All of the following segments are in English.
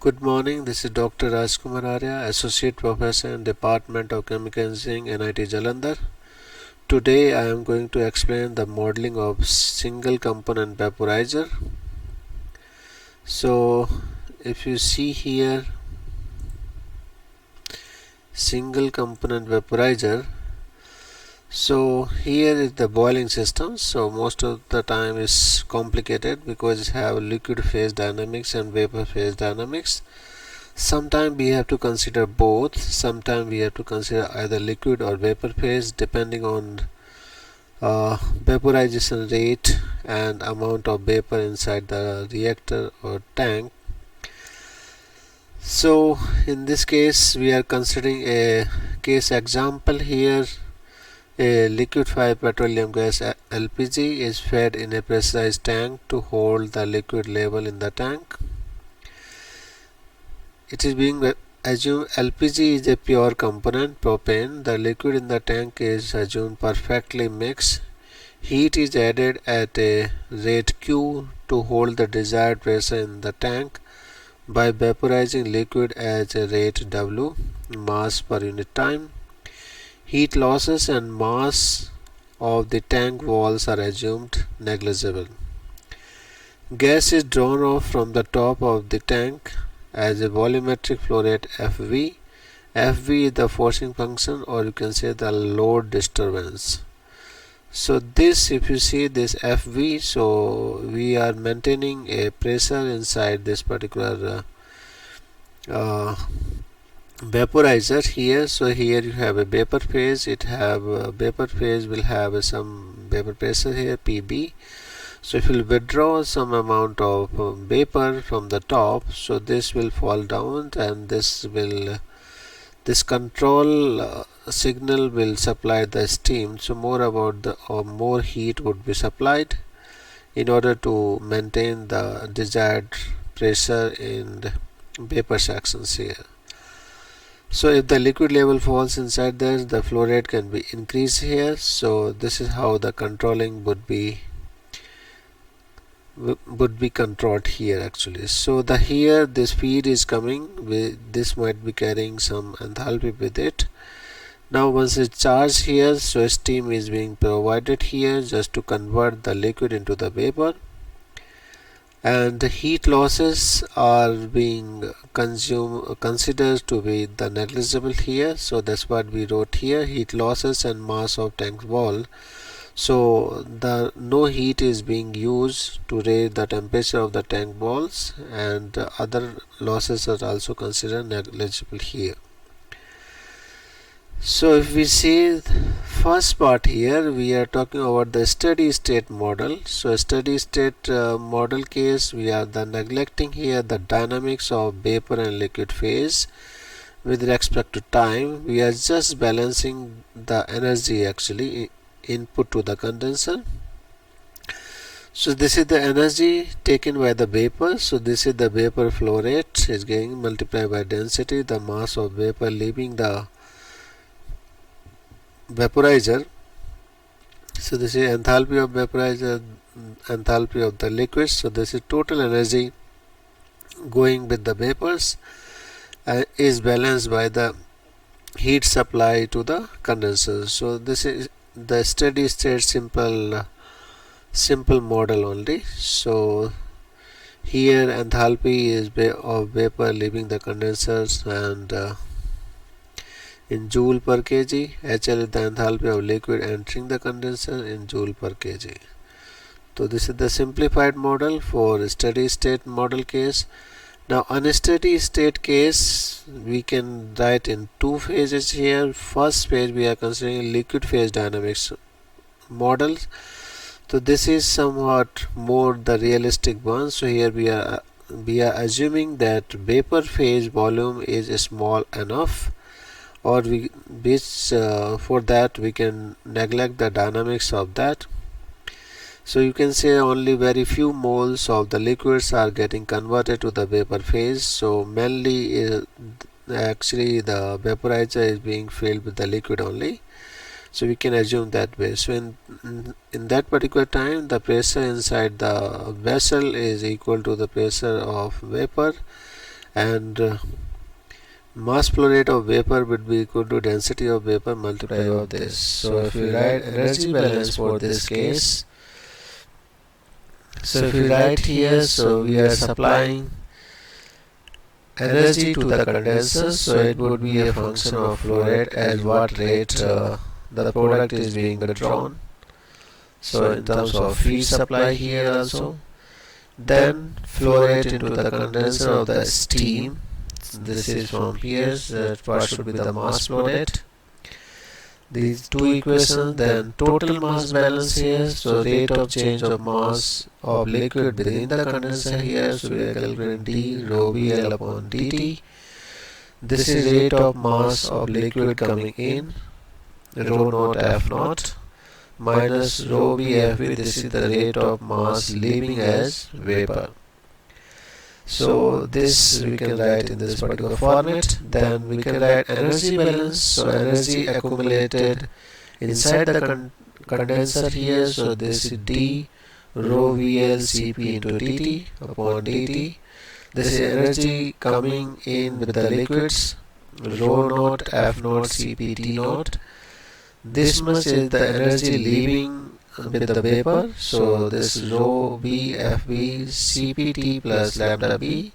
Good morning, this is Dr. Rajkumar Arya, Associate Professor in Department of Chemical Engineering, NIT Jalandhar. Today I am going to explain the modeling of single component vaporizer. So if you see here, single component vaporizer, so here is the boiling system. So most of the time is complicated because it have liquid phase dynamics and vapor phase dynamics. Sometimes we have to consider both. Sometimes we have to consider either liquid or vapor phase depending on vaporization rate and amount of vapor inside the reactor or tank. So in this case we are considering a case example here. A liquefied petroleum gas LPG is fed in a pressurized tank to hold the liquid level in the tank. It is being assumed LPG is a pure component, propane. The liquid in the tank is assumed perfectly mixed. Heat is added at a rate Q to hold the desired pressure in the tank by vaporizing liquid at a rate W, mass per unit time. Heat losses and mass of the tank walls are assumed negligible. Gas is drawn off from the top of the tank as a volumetric flow rate Fv. Fv is the forcing function, or you can say the load disturbance. So this, if you see this Fv, so we are maintaining a pressure inside this particular vaporizer here. So here you have a vapor phase. Vapor phase will have some vapor pressure here, Pb. So if you withdraw some amount of vapor from the top, so this will fall down, and this control signal will supply the steam. So more heat would be supplied in order to maintain the desired pressure in the vapor sections here. So if the liquid level falls inside there, the flow rate can be increased here. So this is how the controlling would be controlled here actually. So here this feed is coming with, this might be carrying some enthalpy with it. Now once it's charged here, so steam is being provided here just to convert the liquid into the vapor, and the heat losses are being considered to be the negligible here. So that's what we wrote here, heat losses and mass of tank wall. So the no heat is being used to raise the temperature of the tank walls, and other losses are also considered negligible here. So if we see first part here, we are talking about the steady state model. So steady state model case, we are neglecting here the dynamics of vapor and liquid phase with respect to time. We are just balancing the energy actually input to the condenser. So this is the energy taken by the vapor. So this is the vapor flow rate is getting multiplied by density, the mass of vapor leaving the vaporizer. So this is enthalpy of vaporizer, enthalpy of the liquid. So this is total energy going with the vapors is balanced by the heat supply to the condenser. So this is the steady state simple model only. So here enthalpy is of vapor leaving the condensers, and in joule per kg. HL is the enthalpy of liquid entering the condenser in joule per kg. So this is the simplified model for steady state model case. Now unsteady state case we can write in two phases here. First phase we are considering liquid phase dynamics model. So this is somewhat more the realistic one. So here we are assuming that vapor phase volume is small enough, or for that we can neglect the dynamics of that. So you can say only very few moles of the liquids are getting converted to the vapor phase. So mainly actually the vaporizer is being filled with the liquid only. So we can assume that way. So in that particular time, the pressure inside the vessel is equal to the pressure of vapor, and mass flow rate of vapor would be equal to density of vapor multiplied by this. So if we write energy balance for this case, so if we write here, so we are supplying energy to the condenser, so it would be a function of flow rate at what rate the product is being withdrawn. So in terms of feed supply here also, then flow rate into the condenser of the steam. This is from here, what should be the mass flow rate. These two equations, then total mass balance here, so rate of change of mass of liquid within the condenser here, so we are calculating d rho Vl upon dt. This is rate of mass of liquid coming in, rho naught f naught, minus rho Vfv, this is the rate of mass leaving as vapor. So this we can write in this particular format. Then we can write energy balance, so energy accumulated inside the condenser here, so this is d rho Vl Cp into dt upon dt. This is energy coming in with the liquids, rho naught f naught Cp t naught. This much is the energy leaving with the vapor, so this rho v Fv Cpt plus lambda b,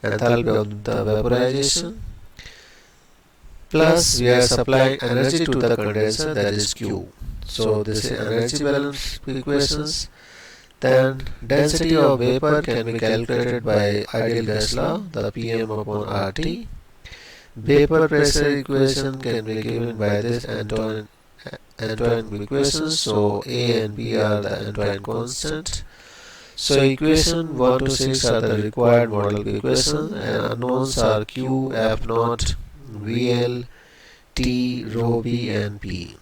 enthalpy of the vaporization, plus we are supplying energy to the condenser, that is Q. So this is energy balance equations. Then density of vapor can be calculated by ideal gas law, the Pm upon RT. Vapor pressure equation can be given by this Antoine equations, so A and B are the Antoine constant. So equation 1 to 6 are the required model equations, and unknowns are Q, F naught, VL, T, rho V and P.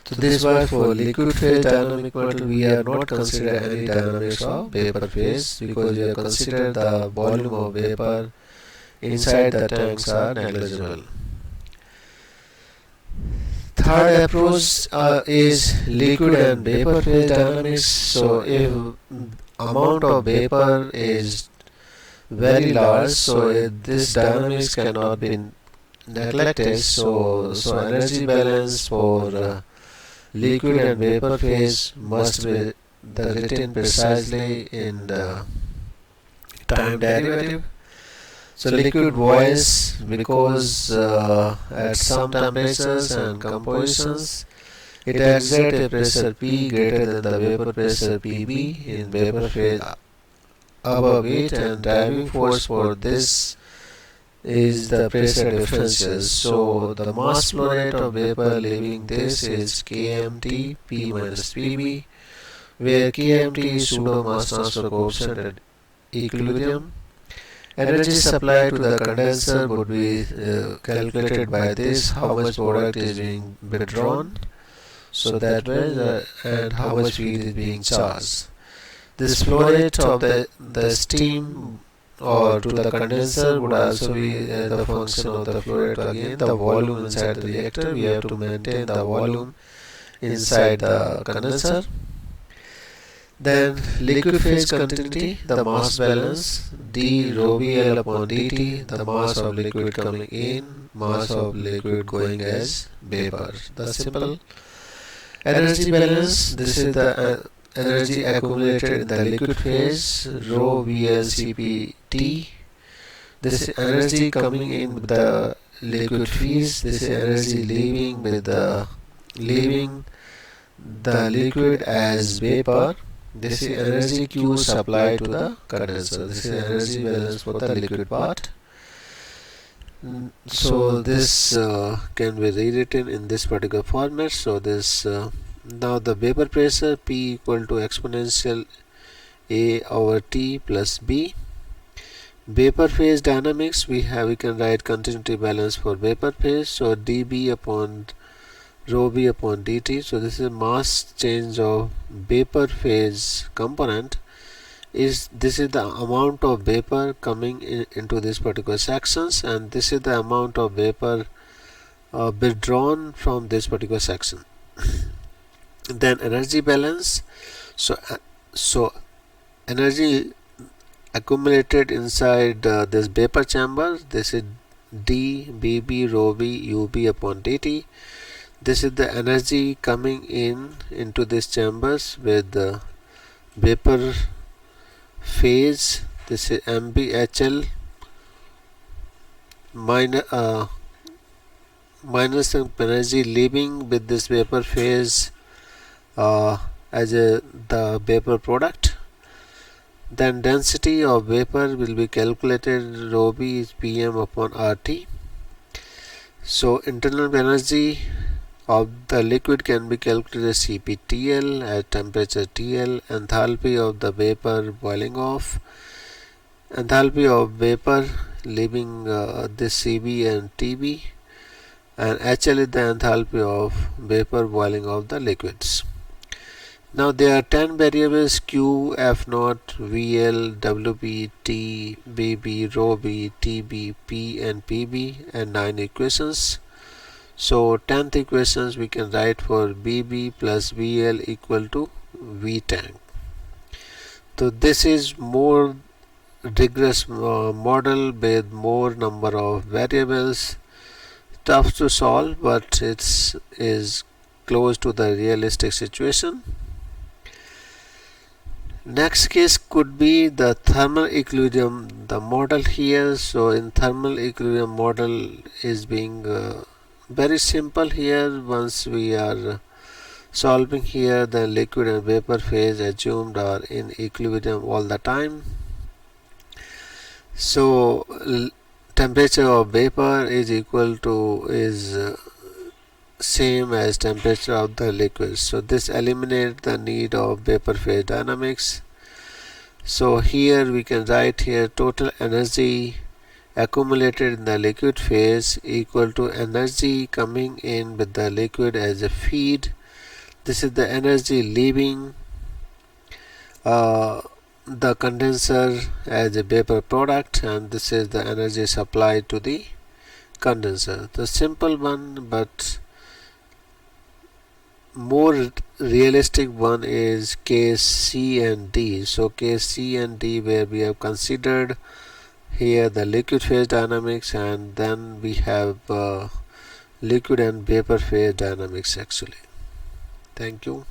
So this was for liquid phase dynamic model. We have not considered any dynamics of vapor phase because we have considered the volume of vapor inside the tanks are negligible. Third approach is liquid and vapor phase dynamics. So if amount of vapor is very large, so this dynamics cannot be neglected. So energy balance for liquid and vapor phase must be written precisely in the time derivative. So liquid buoys, because at some temperatures and compositions it exerts a pressure P greater than the vapor pressure Pb in vapor phase above it, and driving force for this is the pressure differential. So the mass flow rate of vapor leaving this is kmt P minus Pb, where kmt is pseudo mass transfer coefficient at equilibrium. Energy supply to the condenser would be calculated by this, how much product is being withdrawn, so that way, and how much feed is being charged. This flow rate of the steam or to the condenser would also be the function of the flow rate. Again, the volume inside the reactor, we have to maintain the volume inside the condenser. Then liquid phase continuity, the mass balance, d rho Vl upon dt, the mass of liquid coming in, mass of liquid going as vapor. The simple energy balance, this is the energy accumulated in the liquid phase, rho Vl Cp t. This is energy coming in with the liquid phase, this is energy leaving the liquid as vapor. This is energy Q supplied to the condenser. This is energy balance for the liquid part. So this can be rewritten in this particular format. So this now the vapor pressure P equal to exponential A over T plus B. Vapor phase dynamics, we can write continuity balance for vapor phase. So dB upon rho v upon dt. So this is mass change of vapor phase component. This is the amount of vapor coming into this particular sections, and this is the amount of vapor withdrawn from this particular section. Then energy balance. So energy accumulated inside this vapor chamber. This is d bb rho v ub upon dt. This is the energy coming into these chambers with the vapor phase. This is mbhl minus the energy leaving with this vapor phase the vapor product. Then density of vapor will be calculated. Rho v is pm upon RT. So internal energy of the liquid can be calculated as CpTL at temperature TL. Enthalpy of the vapor boiling off. Enthalpy of vapor leaving this Cv and Tb. And HL is the enthalpy of vapor boiling of the liquids. Now there are 10 variables: Q, F0, VL, WB, T, BB, rho B, TB, P and PB, and 9 equations. So 10th equations we can write for BB plus VL equal to V tank. So this is more rigorous model with more number of variables. Tough to solve, but it is close to the realistic situation. Next case could be the thermal equilibrium, the model here. So in thermal equilibrium model is being very simple here. Once we are solving here, the liquid and vapor phase assumed are in equilibrium all the time. So temperature of vapor is equal to same as temperature of the liquid. So this eliminates the need of vapor phase dynamics. So here we can write here total energy accumulated in the liquid phase equal to energy coming in with the liquid as a feed. This is the energy leaving the condenser as a vapor product, and this is the energy supplied to the condenser. The simple one, but more realistic one is case C and D. So case C and D, where we have considered here the liquid phase dynamics, and then we have liquid and vapor phase dynamics actually. Thank you.